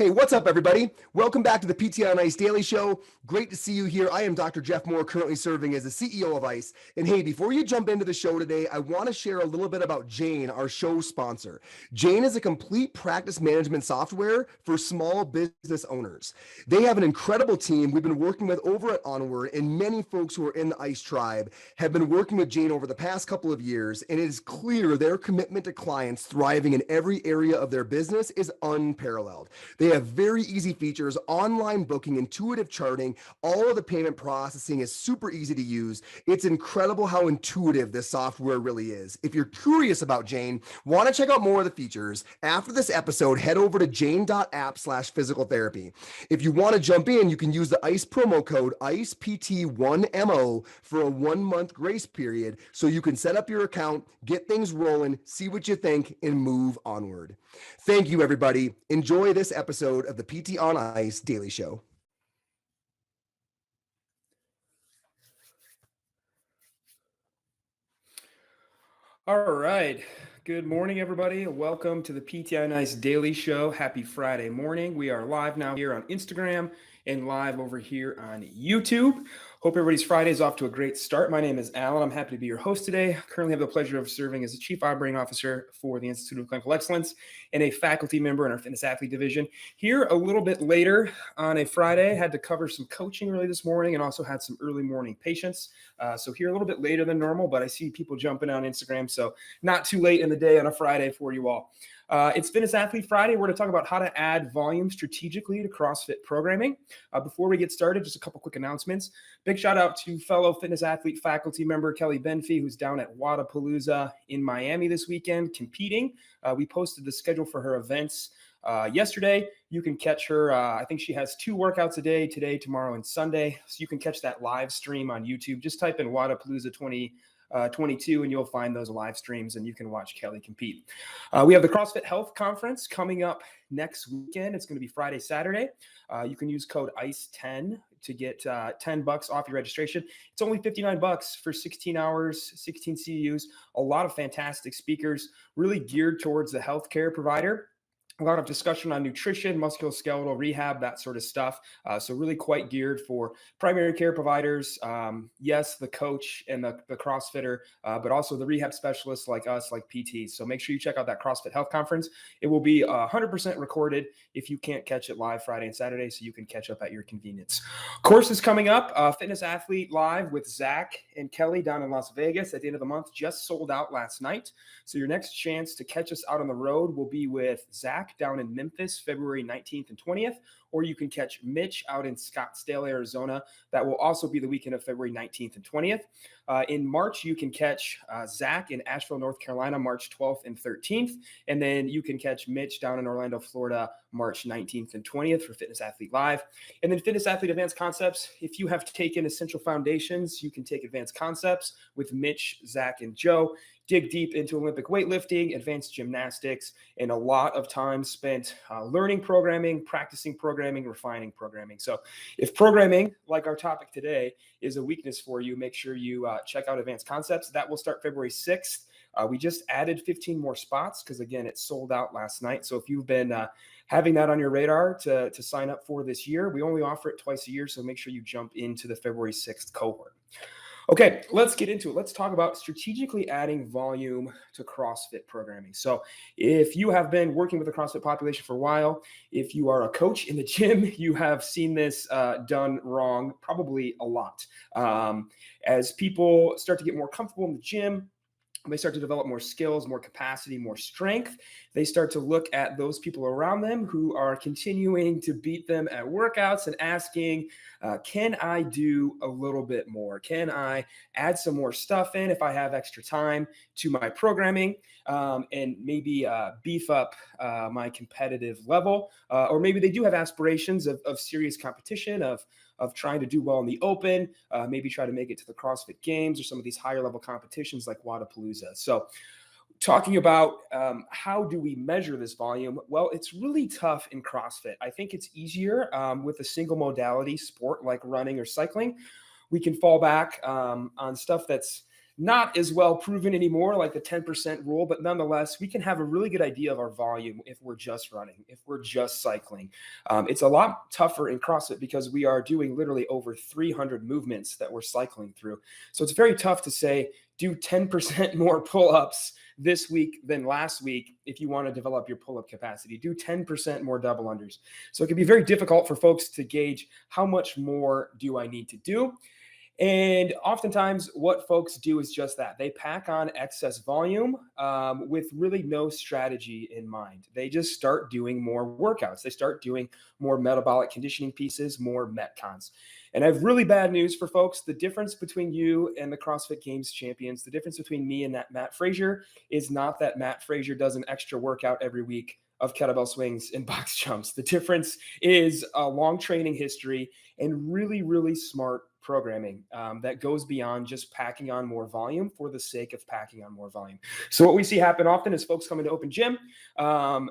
Hey, what's up, everybody? Welcome back to the PT on Ice Daily Show. Great to see you here. I am Dr. Jeff Moore, currently serving as the CEO of Ice. And hey, before you jump into the show today, I want to share a little bit about Jane, our show sponsor. Jane is a complete practice management software for small business owners. They have an incredible team we've been working with over at Onward, and many folks who are in the Ice tribe have been working with Jane over the past couple of years, and it is clear their commitment to clients thriving in every area of their business is unparalleled. They have very easy features, online booking, intuitive charting. All of the payment processing is super easy to use. It's incredible how intuitive this software really is. If you're curious about Jane, want to check out more of the features, after this episode, head over to jane.app/physicaltherapy. If you want to jump in, you can use the ICE promo code ICEPT1MO for a 1-month grace period so you can set up your account, get things rolling, see what you think, and move onward. Thank you, everybody. Enjoy this episode of the PT on Ice Daily Show. All right. Good morning, everybody. Welcome to the PT on Ice Daily Show. Happy Friday morning. We are live now here on Instagram and live over here on YouTube. Hope everybody's Friday is off to a great start. My name is Alan. I'm happy to be your host today. I currently have the pleasure of serving as the Chief Operating Officer for the Institute of Clinical Excellence and a faculty member in our fitness athlete division. Here a little bit later on a Friday, had to cover some coaching early this morning and also had some early morning patients. So here a little bit later than normal, but I see people jumping on Instagram, so not too late in the day on a Friday for you all. It's Fitness Athlete Friday. We're going to talk about how to add volume strategically to CrossFit programming. Before we get started, just a couple quick announcements. Big shout out to fellow Fitness Athlete faculty member Kelly Benfey, who's down at Wadapalooza in Miami this weekend competing. We posted the schedule for her events yesterday. You can catch her. I think she has 2 workouts a day, today, tomorrow, and Sunday. So you can catch that live stream on YouTube. Just type in Wadapalooza 2022 and you'll find those live streams and you can watch Kelly compete. We have the CrossFit Health Conference coming up next weekend. It's going to be Friday, Saturday. You can use code ICE10 to get $10 off your registration. It's only $59 for 16 hours, 16 CEUs, a lot of fantastic speakers, really geared towards the healthcare provider. A lot of discussion on nutrition, musculoskeletal rehab, that sort of stuff. So really quite geared for primary care providers. Yes, the coach and the CrossFitter, but also the rehab specialists like us, like PTs. So make sure you check out that CrossFit Health Conference. It will be 100% recorded if you can't catch it live Friday and Saturday, so you can catch up at your convenience. Course is coming up, Fitness Athlete Live with Zach and Kelly down in Las Vegas at the end of the month. Just sold out last night. So your next chance to catch us out on the road will be with Zach down in Memphis, February 19th and 20th, or you can catch Mitch out in Scottsdale, Arizona. That will also be the weekend of February 19th and 20th. In March, you can catch Zach in Asheville, North Carolina, March 12th and 13th. And then you can catch Mitch down in Orlando, Florida, March 19th and 20th for Fitness Athlete Live. And then Fitness Athlete Advanced Concepts. If you have taken Essential Foundations, you can take Advanced Concepts with Mitch, Zach, and Joe. Dig deep into Olympic weightlifting, advanced gymnastics, and a lot of time spent learning programming, practicing programming, refining programming. So if programming, like our topic today, is a weakness for you, make sure you check out Advanced Concepts. That will start February 6th. We just added 15 more spots because, again, it sold out last night. So if you've been having that on your radar to sign up for this year, we only offer it twice a year. So make sure you jump into the February 6th cohort. Okay, let's get into it. Let's talk about strategically adding volume to CrossFit programming. So if you have been working with the CrossFit population for a while, if you are a coach in the gym, you have seen this done wrong probably a lot. As people start to get more comfortable in the gym, they start to develop more skills, more capacity, more strength. They start to look at those people around them who are continuing to beat them at workouts and asking, can I do a little bit more? Can I add some more stuff in if I have extra time to my programming and maybe beef up my competitive level? Or maybe they do have aspirations of serious competition, of trying to do well in the open, maybe try to make it to the CrossFit Games or some of these higher level competitions like Wadapalooza. So talking about how do we measure this volume? Well, it's really tough in CrossFit. I think it's easier with a single modality sport like running or cycling. We can fall back on stuff that's not as well proven anymore, like the 10% rule, but nonetheless, we can have a really good idea of our volume if we're just running, if we're just cycling. It's a lot tougher in CrossFit because we are doing literally over 300 movements that we're cycling through. So it's very tough to say, do 10% more pull-ups this week than last week if you want to develop your pull-up capacity. Do 10% more double unders. So it can be very difficult for folks to gauge how much more do I need to do. And oftentimes, what folks do is just that. They pack on excess volume with really no strategy in mind. They just start doing more workouts. They start doing more metabolic conditioning pieces, more Metcons. And I have really bad news for folks. The difference between you and the CrossFit Games champions, the difference between me and that Matt Frazier is not that Matt Frazier does an extra workout every week of kettlebell swings and box jumps. The difference is a long training history and really, really smart programming that goes beyond just packing on more volume for the sake of packing on more volume. So what we see happen often is folks come into open gym.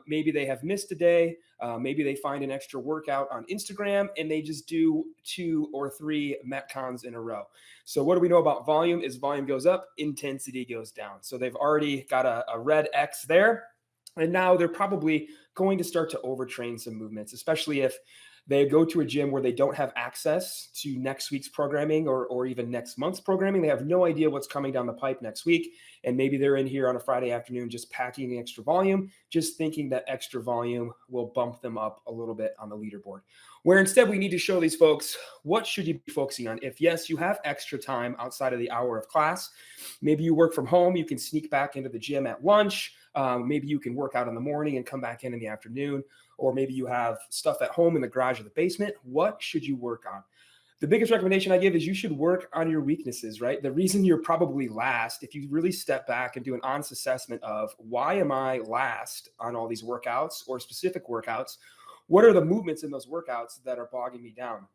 Maybe they have missed a day. Maybe they find an extra workout on Instagram and they just do 2 or 3 Metcons in a row. So what do we know about volume is volume goes up, intensity goes down. So they've already got a red X there. And now they're probably going to start to overtrain some movements, especially if they go to a gym where they don't have access to next week's programming or even next month's programming. They have no idea what's coming down the pipe next week. And maybe they're in here on a Friday afternoon just packing extra volume, just thinking that extra volume will bump them up a little bit on the leaderboard. Where instead we need to show these folks, what should you be focusing on? If yes, you have extra time outside of the hour of class, maybe you work from home, you can sneak back into the gym at lunch. Maybe you can work out in the morning and come back in the afternoon, or maybe you have stuff at home in the garage or the basement. What should you work on? The biggest recommendation I give is you should work on your weaknesses, right? The reason you're probably last, if you really step back and do an honest assessment of why am I last on all these workouts or specific workouts, what are the movements in those workouts that are bogging me down?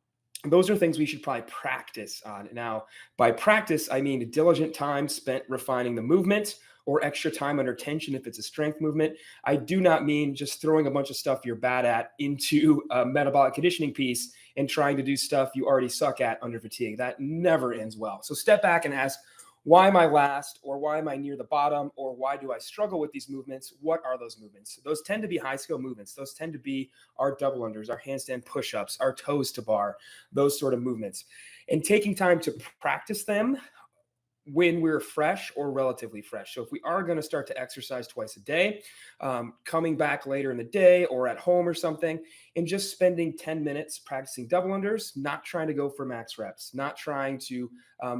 Those are things we should probably practice on. Now, by practice, I mean diligent time spent refining the movement or extra time under tension if it's a strength movement. I do not mean just throwing a bunch of stuff you're bad at into a metabolic conditioning piece and trying to do stuff you already suck at under fatigue. That never ends well. So step back and ask, why am I last, or why am I near the bottom, or why do I struggle with these movements? What are those movements? Those tend to be high skill movements. Those tend to be our double unders, our handstand push-ups, our toes to bar, those sort of movements. And taking time to practice them when we're fresh or relatively fresh. So if we are going to start to exercise twice a day, coming back later in the day or at home or something, and just spending 10 minutes practicing double unders, not trying to go for max reps, not trying to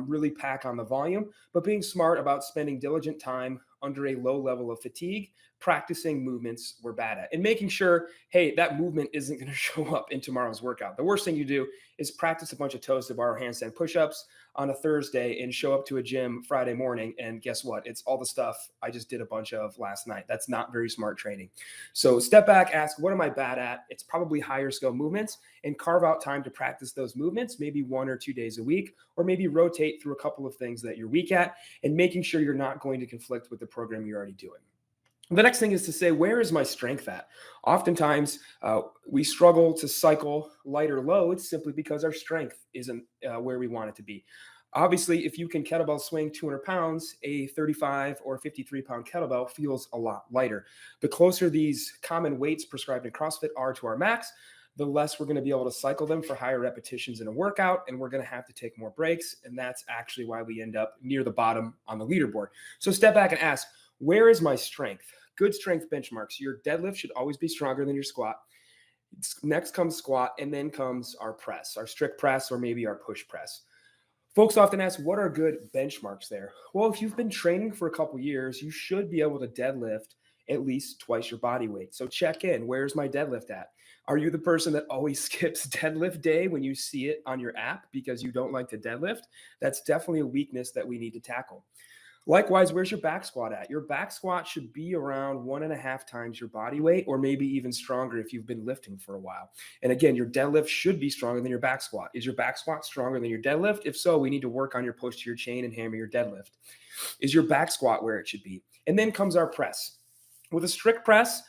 really pack on the volume, but being smart about spending diligent time under a low level of fatigue, practicing movements we're bad at, and making sure, hey, that movement isn't going to show up in tomorrow's workout. The worst thing you do is practice a bunch of toes to bar handstand push-ups on a Thursday and show up to a gym Friday morning. And guess what? It's all the stuff I just did a bunch of last night. That's not very smart training. So step back, ask, what am I bad at? It's probably higher skill movements, and carve out time to practice those movements, maybe 1 or 2 days a week, or maybe rotate through a couple of things that you're weak at, and making sure you're not going to conflict with the program you're already doing. The next thing is to say, where is my strength at? Oftentimes, we struggle to cycle lighter loads simply because our strength isn't where we want it to be. Obviously, if you can kettlebell swing 200 pounds, a 35 or 53-pound kettlebell feels a lot lighter. The closer these common weights prescribed in CrossFit are to our max, the less we're going to be able to cycle them for higher repetitions in a workout, and we're going to have to take more breaks. And that's actually why we end up near the bottom on the leaderboard. So step back and ask, where is my strength? Good strength benchmarks. Your deadlift should always be stronger than your squat. Next comes squat, and then comes our press, our strict press, or maybe our push press. Folks often ask, what are good benchmarks there? Well, if you've been training for a couple years, you should be able to deadlift at least twice your body weight. So check in. Where's my deadlift at? Are you the person that always skips deadlift day when you see it on your app because you don't like to deadlift? That's definitely a weakness that we need to tackle. Likewise, where's your back squat at? Your back squat should be around 1.5 times your body weight, or maybe even stronger if you've been lifting for a while. And again, your deadlift should be stronger than your back squat. Is your back squat stronger than your deadlift? If so, we need to work on your push to your chain and hammer your deadlift. Is your back squat where it should be? And then comes our press. With a strict press,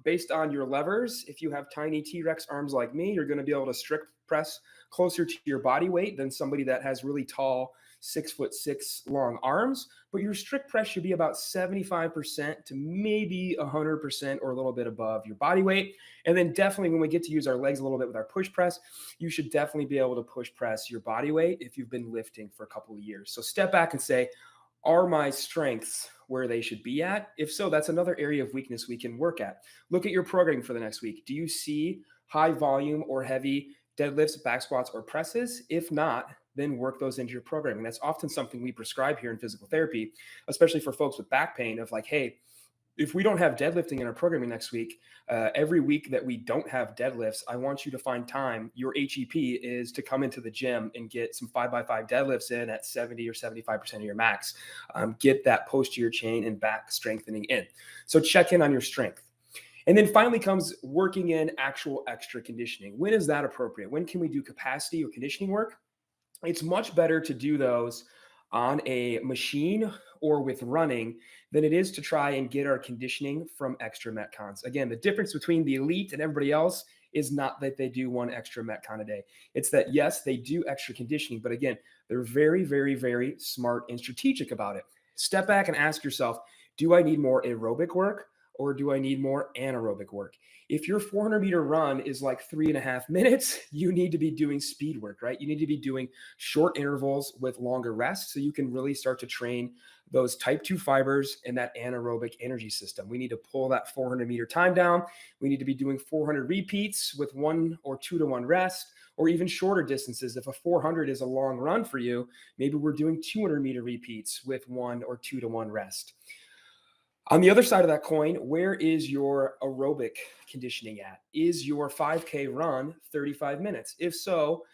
based on your levers, if you have tiny T-Rex arms like me, you're going to be able to strict press closer to your body weight than somebody that has really tall 6'6" long arms, but your strict press should be about 75% to maybe 100% or a little bit above your body weight. And then definitely when we get to use our legs a little bit with our push press, you should definitely be able to push press your body weight if you've been lifting for a couple of years. So step back and say, are my strengths where they should be at? If so, that's another area of weakness we can work at. Look at your programming for the next week. Do you see high volume or heavy deadlifts, back squats, or presses? If not, then work those into your programming. That's often something we prescribe here in physical therapy, especially for folks with back pain, of like, hey, if we don't have deadlifting in our programming next week, every week that we don't have deadlifts, I want you to find time. Your HEP is to come into the gym and get some 5x5 deadlifts in at 70 or 75% of your max. Get that posterior chain and back strengthening in. So check in on your strength. And then finally comes working in actual extra conditioning. When is that appropriate? When can we do capacity or conditioning work? It's much better to do those on a machine or with running than it is to try and get our conditioning from extra Metcons. Again, the difference between the elite and everybody else is not that they do one extra Metcon a day. It's that, yes, they do extra conditioning, but again, they're very, very, very smart and strategic about it. Step back and ask yourself, do I need more aerobic work or do I need more anaerobic work? If your 400-meter run is like 3.5 minutes, you need to be doing speed work, right? You need to be doing short intervals with longer rest so you can really start to train those type 2 fibers and that anaerobic energy system. We need to pull that 400-meter time down. We need to be doing 400 repeats with 1 or 2 to 1 rest, or even shorter distances. If a 400 is a long run for you, maybe we're doing 200-meter repeats with 1 or 2 to 1 rest. On the other side of that coin, where is your aerobic conditioning at? Is your 5K run 35 minutes? If so,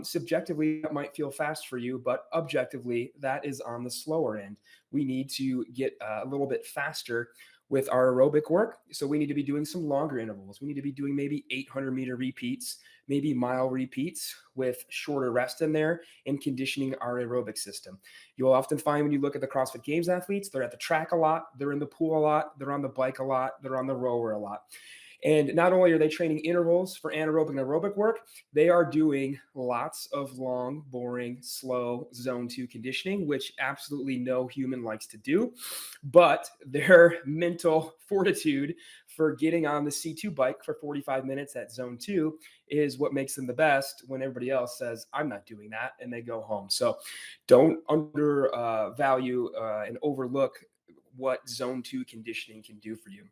subjectively, that might feel fast for you, but objectively, that is on the slower end. We need to get a little bit faster with our aerobic work. So we need to be doing some longer intervals. We need to be doing maybe 800-meter repeats, maybe mile repeats with shorter rest in there and conditioning our aerobic system. You'll often find when you look at the CrossFit Games athletes, they're at the track a lot, they're in the pool a lot, they're on the bike a lot, they're on the rower a lot. And not only are they training intervals for anaerobic and aerobic work, they are doing lots of long, boring, slow zone 2 conditioning, which absolutely no human likes to do. But their mental fortitude for getting on the C2 bike for 45 minutes at zone 2 is what makes them the best when everybody else says, I'm not doing that, and they go home. So don't undervalue and overlook what zone 2 conditioning can do for you.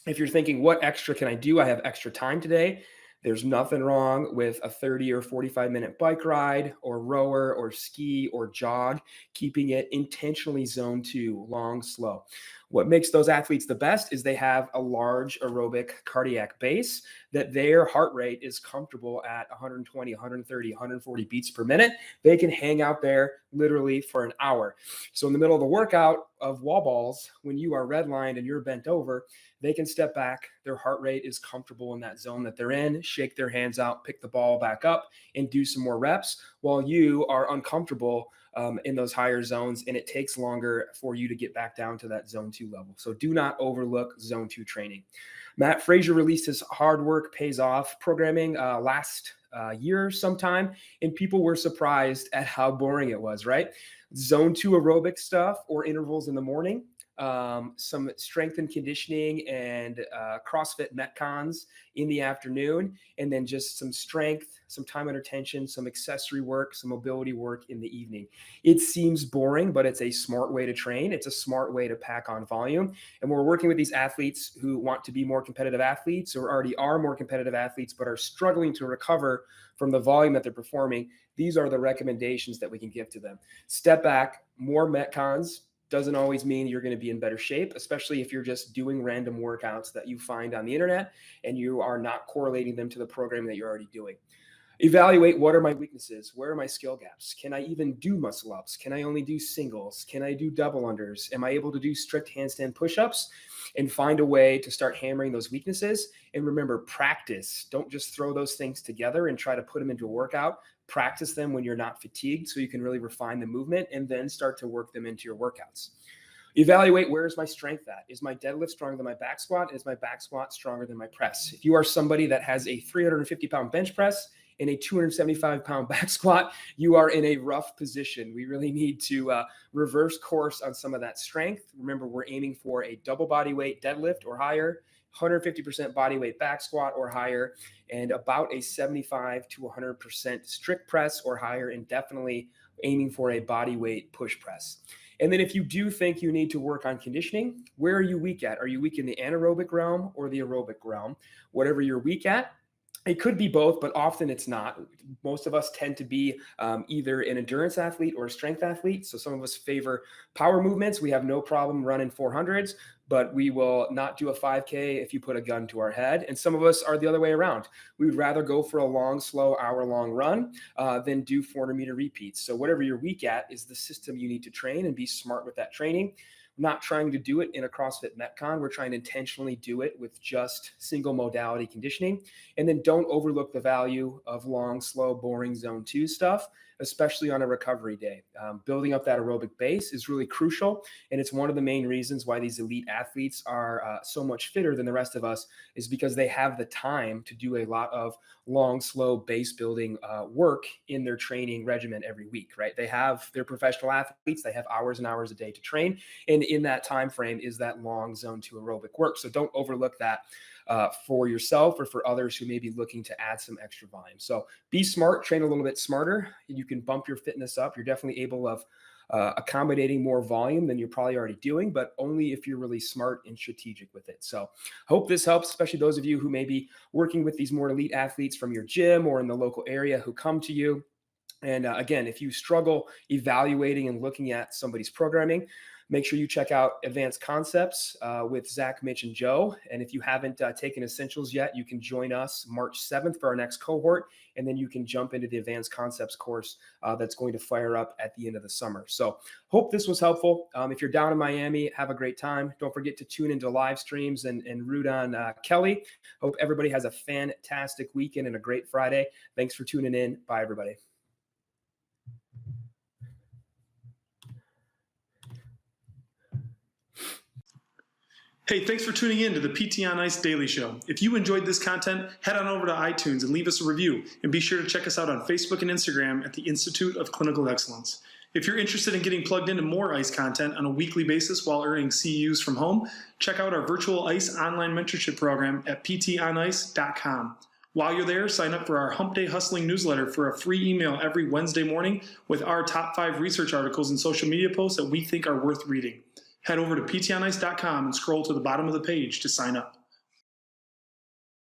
If you're thinking, what extra can I do? I have extra time today. There's nothing wrong with a 30 or 45-minute bike ride or rower or ski or jog, keeping it intentionally zone 2, long, slow. What makes those athletes the best is they have a large aerobic cardiac base, that their heart rate is comfortable at 120, 130, 140 beats per minute. They can hang out there literally for an hour. So in the middle of the workout of wall balls, when you are redlined and you're bent over, they can step back. Their heart rate is comfortable in that zone that they're in, shake their hands out, pick the ball back up, and do some more reps while you are uncomfortable in those higher zones, and it takes longer for you to get back down to that zone 2 level. So do not overlook zone 2 training. Matt Frazier released his Hard Work Pays Off programming last year sometime, and people were surprised at how boring it was, right? Zone 2 aerobic stuff or intervals in the morning, some strength and conditioning and CrossFit Metcons in the afternoon, and then just some strength, some time under tension, some accessory work, some mobility work in the evening. It seems boring, but it's a smart way to train. It's a smart way to pack on volume. And we're working with these athletes who want to be more competitive athletes or already are more competitive athletes, but are struggling to recover from the volume that they're performing. These are the recommendations that we can give to them. Step back, more Metcons. Doesn't always mean you're going to be in better shape, especially if you're just doing random workouts that you find on the internet and you are not correlating them to the program that you're already doing. Evaluate, what are my weaknesses? Where are my skill gaps? Can I even do muscle ups? Can I only do singles? Can I do double unders? Am I able to do strict handstand push-ups? And find a way to start hammering those weaknesses. And remember, practice. Don't just throw those things together and try to put them into a workout. Practice them when you're not fatigued so you can really refine the movement and then start to work them into your workouts. Evaluate, where is my strength at? Is my deadlift stronger than my back squat? Is my back squat stronger than my press? If you are somebody that has a 350-pound bench press in a 275-pound back squat, you are in a rough position. We really need to reverse course on some of that strength. Remember, we're aiming for a double body weight deadlift or higher, 150% body weight back squat or higher, and about a 75 to 100% strict press or higher, and definitely aiming for a body weight push press. And then if you do think you need to work on conditioning, where are you weak at? Are you weak in the anaerobic realm or the aerobic realm? Whatever you're weak at, it could be both, but often it's not. Most of us tend to be either an endurance athlete or a strength athlete. So some of us favor power movements. We have no problem running 400s, but we will not do a 5K if you put a gun to our head. And some of us are the other way around. We would rather go for a long, slow, hour-long run than do 400-meter repeats. So whatever you're weak at is the system you need to train, and be smart with that training. Not trying to do it in a CrossFit Metcon. We're trying to intentionally do it with just single modality conditioning. And then don't overlook the value of long, slow, boring zone 2 stuff, especially on a recovery day. Building up that aerobic base is really crucial. And it's one of the main reasons why these elite athletes are so much fitter than the rest of us, is because they have the time to do a lot of long, slow base building work in their training regimen every week, right? They're professional athletes. They have hours and hours a day to train. And in that time frame is that long zone 2 aerobic work. So don't overlook that for yourself or for others who may be looking to add some extra volume. So be smart, train a little bit smarter. You can bump your fitness up. You're definitely able of accommodating more volume than you're probably already doing, but only if you're really smart and strategic with it. So hope this helps, especially those of you who may be working with these more elite athletes from your gym or in the local area who come to you. And again, if you struggle evaluating and looking at somebody's programming, make sure you check out Advanced Concepts with Zach, Mitch, and Joe. And if you haven't taken Essentials yet, you can join us March 7th for our next cohort. And then you can jump into the Advanced Concepts course that's going to fire up at the end of the summer. So hope this was helpful. If you're down in Miami, have a great time. Don't forget to tune into live streams and root on Kelly. Hope everybody has a fantastic weekend and a great Friday. Thanks for tuning in. Bye, everybody. Hey, thanks for tuning in to the PT on Ice Daily Show. If you enjoyed this content, head on over to iTunes and leave us a review. And be sure to check us out on Facebook and Instagram at the Institute of Clinical Excellence. If you're interested in getting plugged into more ICE content on a weekly basis while earning CEUs from home, check out our virtual ICE online mentorship program at ptonice.com. While you're there, sign up for our Hump Day Hustling newsletter for a free email every Wednesday morning with our top 5 research articles and social media posts that we think are worth reading. Head over to ptonice.com and scroll to the bottom of the page to sign up.